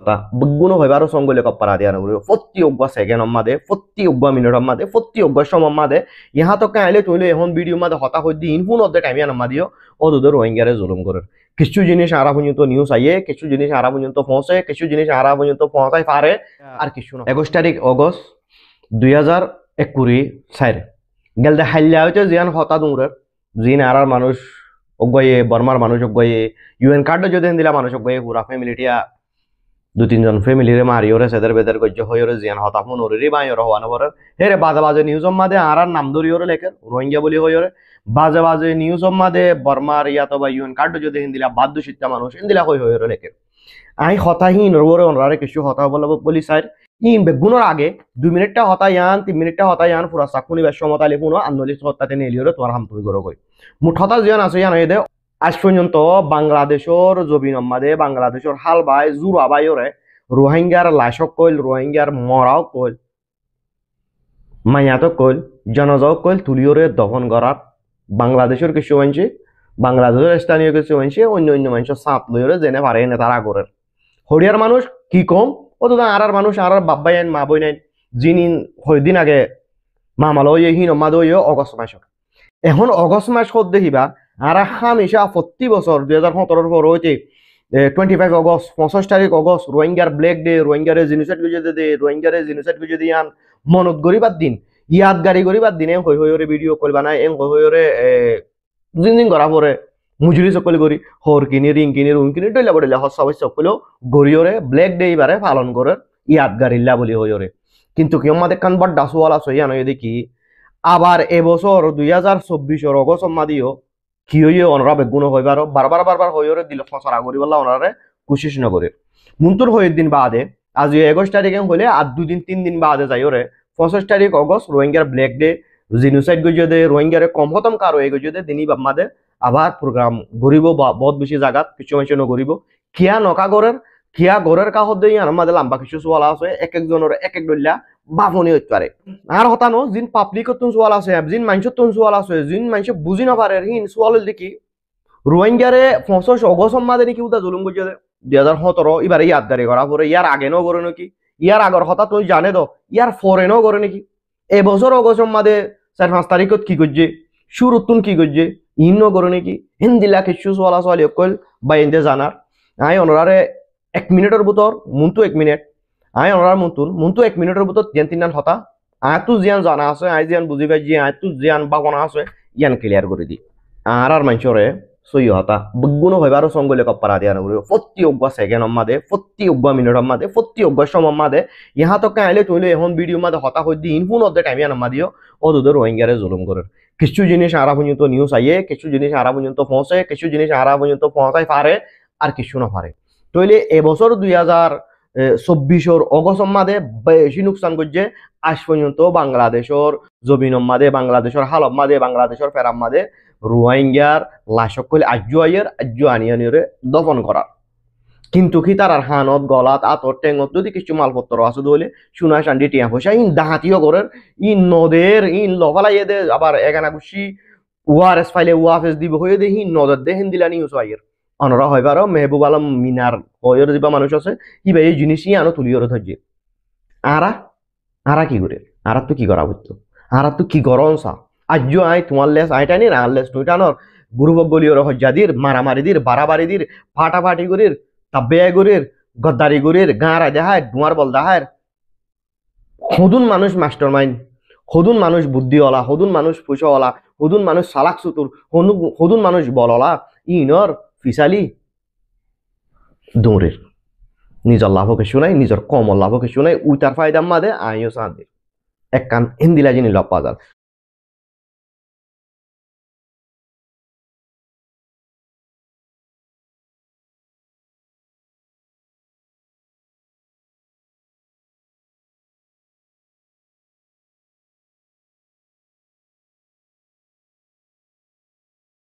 তা বুগুনো হইবারও সঙ্গলে কপ্পারা দিয়া নগরি প্রতি অব্বা সেকেন্ড মাদে প্রতি অব্বা মিনিট মাদে প্রতি অব্বা সময় মাদে ইহা তো কাইলে তুইলে এখন ভিডিও মাদে হতা হই দিন ফোন অর্ধে টাইমিয়া নামা দিও অদুদের রোহিঙ্গারে জুলুম করে কিছু জিনিস আরা পর্যন্ত নিউজ আইয়ে কিছু জিনিস আরা পর্যন্ত পৌঁছে কিছু জিনিস আরা পর্যন্ত পৌঁছাই পারে আর কিছু না 21 তারিখ অগস্ট 2021 সাইরে গেলদে হাইল্লা হইতে জিয়ান হতা দুমরে জিন আরার মানুষ অগয়ে বর্মার মানুষ অগয়ে ইউএন কার্ড যদি দিলা মানুষ অগয়ে পুরা ফ্যামিলিটিয়া দু তিনজন ফ্যামিলিরে মারিওরে সেদের বেদের গজ্য হইরে জিয়ান হতা ফোন ওরে বায়র হওয়ানো পরে হেরে বাজে বাজে নিউজ মাদে আরার নাম ধরিওরে লেখে রোহিঙ্গা বলি হইরে বাজে বাজে নিউজ মাদে বর্মার ইয়াতো বা ইউএন কার্ড যদি দিলা বাদ্য শিক্ষা মানুষ দিলা হইরে লেখে আই হতাহীন রোরে অনরারে কিছু হতা বলি স্যার ইন বেগুনোর আগে 2 মিনিটটা হতায়ান 3 মিনিটটা হতায়ান পুরা সাকুনি বেশ সমতালে পুনো আন্দোলিত হত্যাতে নেলিওরে তোমার হাম তুমি করো কই মুঠ হতা জিয়ান আছে ইয়ান এদে আজ পর্যন্ত বাংলাদেশের জবিন মাদে বাংলাদেশের হাল বাই জুরা বাইরে রোহিঙ্গার লাশক কইল রোহিঙ্গার মরাও কইল মায়াতো কইল জনজাও কইল তুলিওরে দহন করার বাংলাদেশের কিছু মানছে বাংলাদেশের স্থানীয় কিছু মানছে অন্য অন্য মানুষের সাপ লইরে জেনে পারে না তারা আগরের হরিয়ার মানুষ কি কম অত আর মানুষ আর বাব্বাই আইন মা বই নাই যিনি দিন আগে মামালো হিন মাদো অগস্ট মাস এখন অগস্ট মাস হত দেখিবা আর হামেশা 40 বছর 2017 পর হইতে 25 অগস্ট 25 তারিখ অগস্ট রোহিঙ্গার ব্ল্যাক ডে রোহিঙ্গারে জিনোসাইড গুজে দে রোহিঙ্গারে জিনোসাইড গুজে দিয়ান মনত গরিবার দিন ইয়াদগারি গরিবার দিন হই হইরে ভিডিও করবা না এং হই হইরে জিন করা পরে মুজুরি সকল করি হর কিনি রিং কিনি রুম কিনি ডইলা বড়িলা হস সবাই সকল গরিয়রে ব্ল্যাক ডে এবারে পালন করে ইয়াদগারিল্লা বলি হইরে কিন্তু কি আমাদের কান বড় ডাসওয়ালা সইয়া নয় দেখি আবার এবছর 2024 অগস্ট মাদিও কি হইয়ে অনরা বেগুন হইবার বারবার হইরে দিল ফসরা করি বললা অনরারে কোশিশ ন করে মুন্তুর হইর দিন বাদে আজ 21 তারিখে হইলে আর 2 দিন 3 দিন বাদে যাইরে 25 তারিখ অগস্ট রোহিঙ্গার ব্ল্যাক ডে জিনোসাইড গজে দে রোহিঙ্গারে কম হতম কারো এই গজে দে দিনই বাদে আবার প্রোগ্রাম গরিব বহুত বেশি জায়গাত কিছু মানুষ নগরিব কিয়া নকা গরের কিয়া গরের কাহত দিয়ে আমাদের লম্বা কিছু সোয়ালা আছে এক একজনের এক এক ডল্লা বাফনি হইতে পারে আর হতানো জিন পাবলিকত তুন সোয়াল আছে জিন মানুষের তুন সোয়াল আছে জিন মানুষ বুঝি না পারে হিন সোয়াল দেখি রোহিঙ্গারে 25 অগস্ট মাদে নাকি উদা জুলুম গজে 2017 এবারে ইয়াদগারি করা পরে ইয়ার আগে ন করে নাকি ইয়ার আগর হতা তুই জানে তো ইয়ার ফরেনও করে নাকি এবছর অগস্ট মাদে 4-5 তারিখত কি করছে শুরুতুন কি করছে ইন্ন করে নাকি হিন্দিলা কিছু সোয়ালা সোয়ালি অকল বা ইন্দে জানার আই অনরারে 1 মিনিটের ভিতর মুন্তু 1 মিনিট আই অনরার মুন্তু 1 মিনিটের ভিতর তিন তিনটান হতা আয়তু জিয়ান জানা আছে আই জিয়ান বুঝি পাই জি আয়তু জিয়ান বাগনা আছে ইয়ান ক্লিয়ার করে দি আর মানুষরে সই হতা বুগুনো হইবারও সঙ্গলে কপ্পারা দিয়া নগরি প্রতি অব্বা সেকেন্ড মাদে প্রতি অব্বা মিনিট মাদে প্রতি অব্বা সময় মাদে ইহা তো কাইলে তুইলে এখন ভিডিও মাদে হতা হই দিন ফোন অর্ধে টাইমিয়া নামা দিও অদুদের রোহিঙ্গারে জুলুম করে কিছু জিনিস আরা পর্যন্ত নিউজ আইয়ে কিছু জিনিস আরা পর্যন্ত পৌঁছে কিছু জিনিস আরা পর্যন্ত পৌঁছাই পারে আর কিছু না পারে তইলে এবছর 2024 অগস্ট মাদে বেশি নুকসান করছে আজ পর্যন্ত বাংলাদেশের জমিন মাদে বাংলাদেশের হালত মাদে বাংলাদেশের ফেরাম মাদে রোহিঙ্গার লাশক কইলে আজ্জু আইয়ের আজ্জু আনিয়ানিরে দফন করার কিন্তু কি তার হানত গলাত আতর টেঙত যদি কিছু মালপত্র আছে দলে সোনা চান্দি টিয়া পয়সা ইন ডাহাতিও করেন ইন নদের ইন লফালাই দে আবার এগানা গুছি ওয়ারেস ফাইলে ওয়াফেস দিব হয়ে দে হিন নদর দে হিন দিলানি হুস আইয়ের অনরা হইবার মেহবুব আলম মিনার হয়ের দিবা মানুষ আছে ইবা এই জিনিসই আনো তুলিওর ধরছে আরা কি করে আরা তো কি করা বুঝতো আরা তো কি গরম সা আজ্জু আই তোমার লেস আইটা নি আর লেস টুইটানোর গুরুবক গলিওর হজ্জাদির মারামারি দির বাড়াবাড়ি দির ফাটাফাটি করির তাব্বে গরির গদ্দারি গরির গাঁরা দেহায় ডুয়ার বল দেহায় হদুন মানুষ মাস্টার মাইন্ড হদুন মানুষ বুদ্ধিওয়ালা হদুন মানুষ পয়সাওয়ালা হদুন মানুষ সালাক সুতুর হদুন মানুষ বললা ইনর ফিসালি দৌড়ের নিজের লাভকে শুনাই নিজের কমল লাভকে শুনাই উইটার ফায়দা মাদে আইও সান্দির এক কান হিন্দিলা জিনি লপ পাজার